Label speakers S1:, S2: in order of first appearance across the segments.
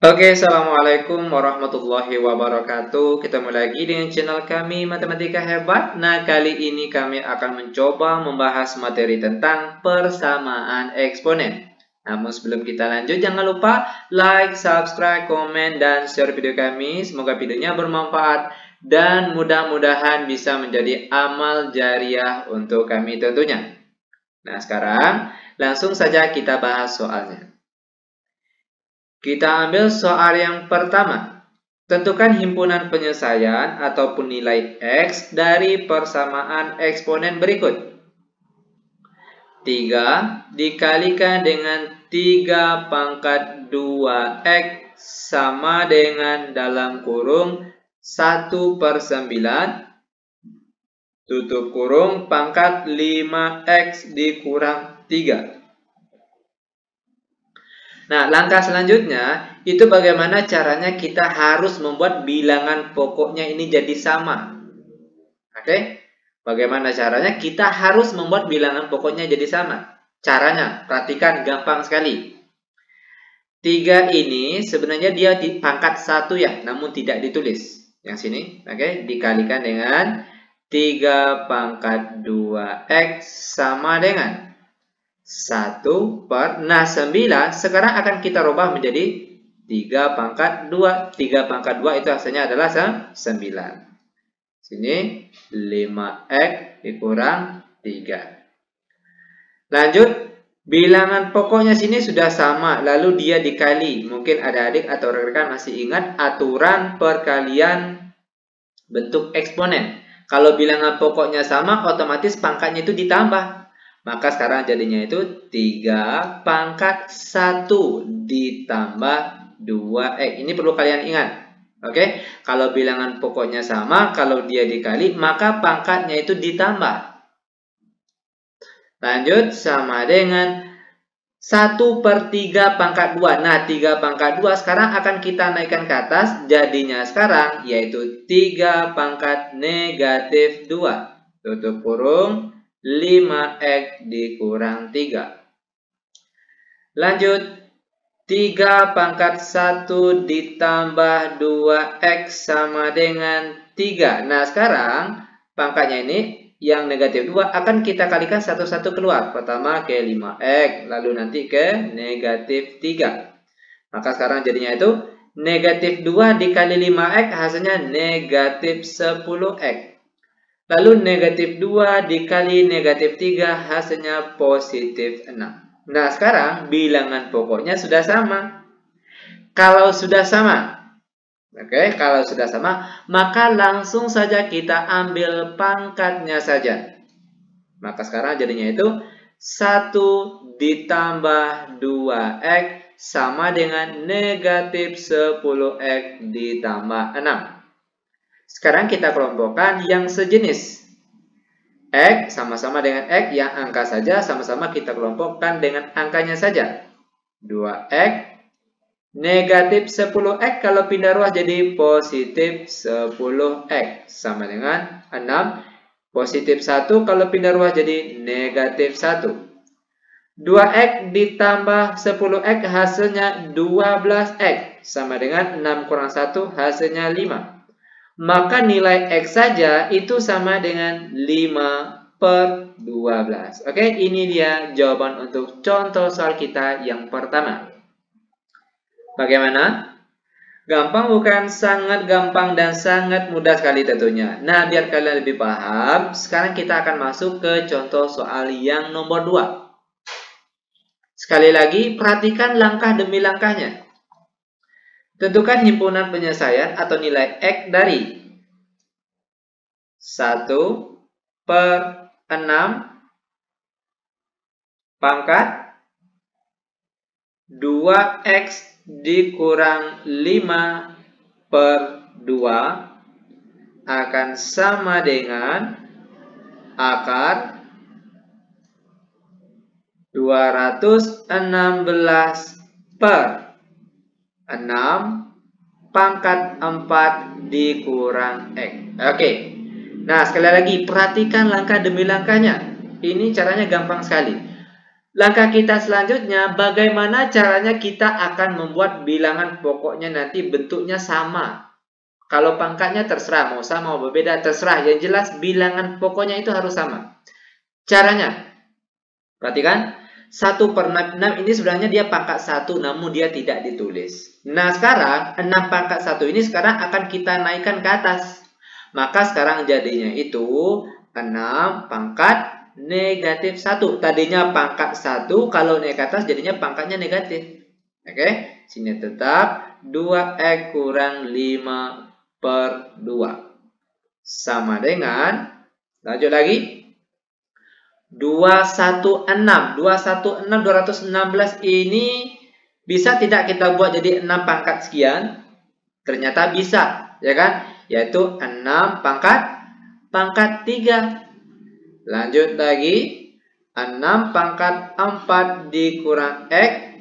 S1: Oke, assalamualaikum warahmatullahi wabarakatuh. Ketemu lagi dengan channel kami Matematika Hebat. Nah, kali ini kami akan mencoba membahas materi tentang persamaan eksponen. Namun sebelum kita lanjut, jangan lupa like, subscribe, komen, dan share video kami. Semoga videonya bermanfaat dan mudah-mudahan bisa menjadi amal jariah untuk kami tentunya. Nah, sekarang langsung saja kita bahas soalnya. Kita ambil soal yang pertama. Tentukan himpunan penyelesaian ataupun nilai X dari persamaan eksponen berikut. 3 dikalikan dengan 3 pangkat 2X sama dengan dalam kurung 1/9 tutup kurung pangkat 5X dikurang 3. Nah, langkah selanjutnya itu bagaimana caranya kita harus membuat bilangan pokoknya ini jadi sama. Oke? Bagaimana caranya kita harus membuat bilangan pokoknya jadi sama. Caranya, perhatikan, gampang sekali. 3 ini sebenarnya dia di pangkat 1 ya, namun tidak ditulis. Yang sini, oke, dikalikan dengan 3 pangkat 2X sama dengan 1/9. Sekarang akan kita rubah menjadi 3 pangkat 2. 3 pangkat 2 itu hasilnya adalah 9. Sini 5X dikurang 3. Lanjut, bilangan pokoknya sini sudah sama, lalu dia dikali. Mungkin adik-adik atau rekan-rekan masih ingat aturan perkalian bentuk eksponen. Kalau bilangan pokoknya sama, otomatis pangkatnya itu ditambah. Maka sekarang jadinya itu 3 pangkat 1 ditambah 2X. Ini perlu kalian ingat. Oke, kalau bilangan pokoknya sama, kalau dia dikali, maka pangkatnya itu ditambah. Lanjut, sama dengan 1/3 pangkat 2. Nah, 3 pangkat 2 sekarang akan kita naikkan ke atas. Jadinya sekarang yaitu 3 pangkat negatif 2. Tutup kurung 5X dikurang 3. Lanjut, 3 pangkat 1 ditambah 2X sama dengan 3. Nah, sekarang pangkatnya ini yang negatif 2 akan kita kalikan satu-satu keluar. Pertama ke 5X, lalu nanti ke negatif 3. Maka sekarang jadinya itu negatif 2 dikali 5X hasilnya negatif 10X. Lalu negatif 2 dikali negatif 3 hasilnya positif 6. Nah, sekarang bilangan pokoknya sudah sama. Kalau sudah sama, kalau sudah sama, maka langsung saja kita ambil pangkatnya saja. Maka sekarang jadinya itu 1 ditambah 2X sama dengan negatif 10X ditambah 6. Sekarang kita kelompokkan yang sejenis. X sama-sama dengan X yang angka saja, sama-sama kita kelompokkan dengan angkanya saja. 2X negatif 10X kalau pindah ruas jadi positif 10X sama dengan 6. Positif 1 kalau pindah ruas jadi negatif 1. 2X ditambah 10X hasilnya 12X sama dengan 6 kurang 1 hasilnya 5. Maka nilai X saja itu sama dengan 5/12. Oke, ini dia jawaban untuk contoh soal kita yang pertama. Bagaimana? Gampang bukan? Sangat gampang dan sangat mudah sekali tentunya. Nah, biar kalian lebih paham, sekarang kita akan masuk ke contoh soal yang nomor 2. Sekali lagi, perhatikan langkah demi langkahnya. Tentukan himpunan penyelesaian atau nilai X dari 1/6 pangkat 2X dikurang 5/2 akan sama dengan akar 216/6 pangkat 4 dikurang X. Oke. Nah, sekali lagi perhatikan langkah demi langkahnya. Ini caranya gampang sekali. Langkah kita selanjutnya, bagaimana caranya kita akan membuat bilangan pokoknya nanti bentuknya sama. Kalau pangkatnya terserah, mau sama mau berbeda terserah. Yang jelas bilangan pokoknya itu harus sama. Caranya, perhatikan. 1/6 ini sebenarnya dia pangkat 1 namun dia tidak ditulis. Nah sekarang 6 pangkat 1 ini sekarang akan kita naikkan ke atas. Maka sekarang jadinya itu 6 pangkat negatif 1. Tadinya pangkat 1, kalau naik ke atas jadinya pangkatnya negatif. Oke, sini tetap 2x kurang 5/2. Sama dengan, lanjut lagi, 216. 216 ini bisa tidak kita buat jadi 6 pangkat sekian? Ternyata bisa, ya kan? Yaitu 6 pangkat 3. Lanjut lagi, 6 pangkat 4 dikurang X,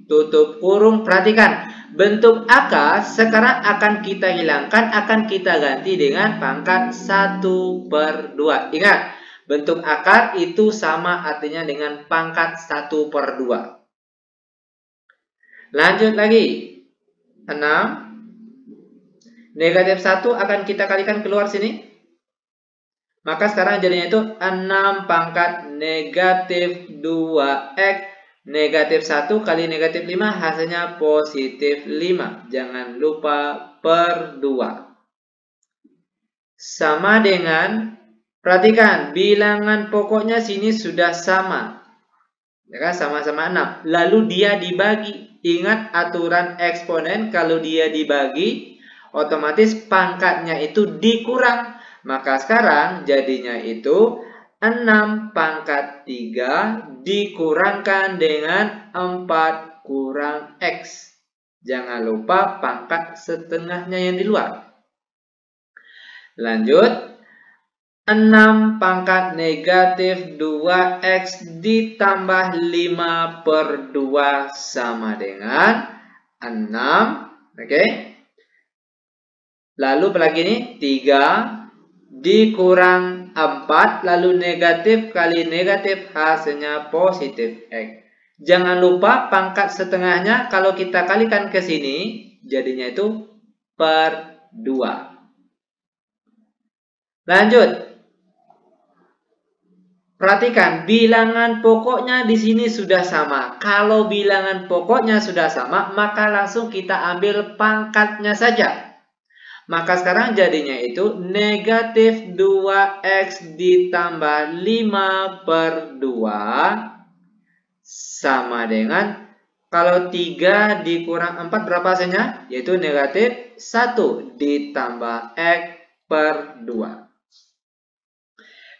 S1: tutup kurung. Perhatikan, bentuk akar sekarang akan kita hilangkan, akan kita ganti dengan pangkat 1/2. Ingat, bentuk akar itu sama artinya dengan pangkat 1/2. Lanjut lagi, 6. Negatif 1 akan kita kalikan keluar sini. Maka sekarang jadinya itu 6 pangkat negatif 2x negatif 1 kali negatif 5 hasilnya positif 5. Jangan lupa per 2. Sama dengan, perhatikan, bilangan pokoknya sini sudah sama. Ya kan, sama-sama 6. Lalu dia dibagi. Ingat aturan eksponen, kalau dia dibagi, otomatis pangkatnya itu dikurang. Maka sekarang jadinya itu 6 pangkat 3 dikurangkan dengan 4 kurang X. Jangan lupa pangkat setengahnya yang di luar. Lanjut. 6 pangkat negatif 2x ditambah 5/2 sama dengan 6. Oke. Lalu apalagi ini? 3 dikurang 4. Lalu negatif kali negatif hasilnya positif x. Jangan lupa pangkat setengahnya kalau kita kalikan ke sini jadinya itu per 2. Lanjut. Perhatikan, bilangan pokoknya di sini sudah sama. Kalau bilangan pokoknya sudah sama, maka langsung kita ambil pangkatnya saja. Maka sekarang jadinya itu negatif 2x ditambah 5/2 sama dengan, kalau 3 dikurang 4 berapa hasilnya? Yaitu negatif 1 ditambah x per 2.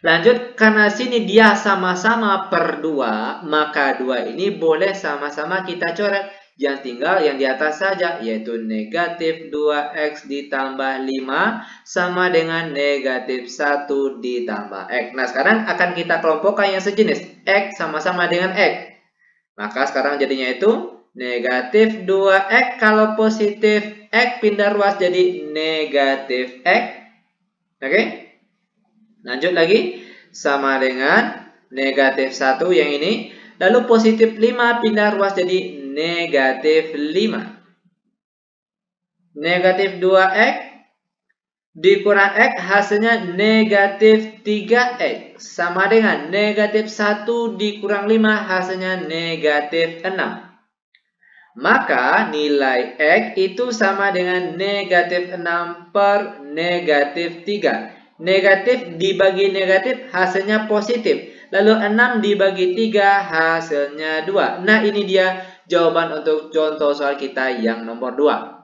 S1: Lanjut, karena sini dia sama-sama per 2, maka 2 ini boleh sama-sama kita coret. Yang tinggal yang di atas saja, yaitu negatif 2x ditambah 5 sama dengan negatif 1 ditambah x. Nah, sekarang akan kita kelompokkan yang sejenis. X sama-sama dengan x. Maka sekarang jadinya itu negatif 2x, kalau positif x pindah ruas jadi negatif x. Oke? Lanjut lagi, sama dengan negatif 1 yang ini. Lalu positif 5 pindah ruas jadi negatif 5. Negatif 2x dikurang x hasilnya negatif 3x. Sama dengan negatif 1 dikurang 5 hasilnya negatif 6. Maka nilai x itu sama dengan negatif 6 per negatif 3. Negatif dibagi negatif hasilnya positif. Lalu 6 dibagi 3 hasilnya 2. Nah, ini dia jawaban untuk contoh soal kita yang nomor 2.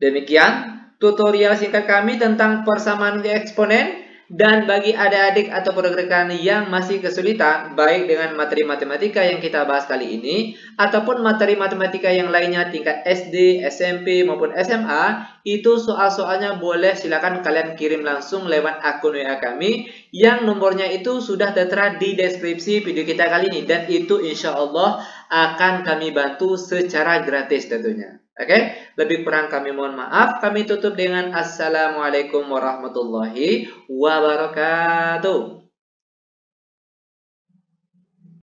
S1: Demikian tutorial singkat kami tentang persamaan eksponen. Dan bagi adik-adik atau rekan yang masih kesulitan, baik dengan materi matematika yang kita bahas kali ini, ataupun materi matematika yang lainnya tingkat SD, SMP, maupun SMA, itu soal-soalnya boleh silakan kalian kirim langsung lewat akun WA kami, yang nomornya itu sudah tertera di deskripsi video kita kali ini. Dan itu insya Allah akan kami bantu secara gratis tentunya. Oke, lebih kurang kami mohon maaf. Kami tutup dengan Assalamualaikum warahmatullahi wabarakatuh.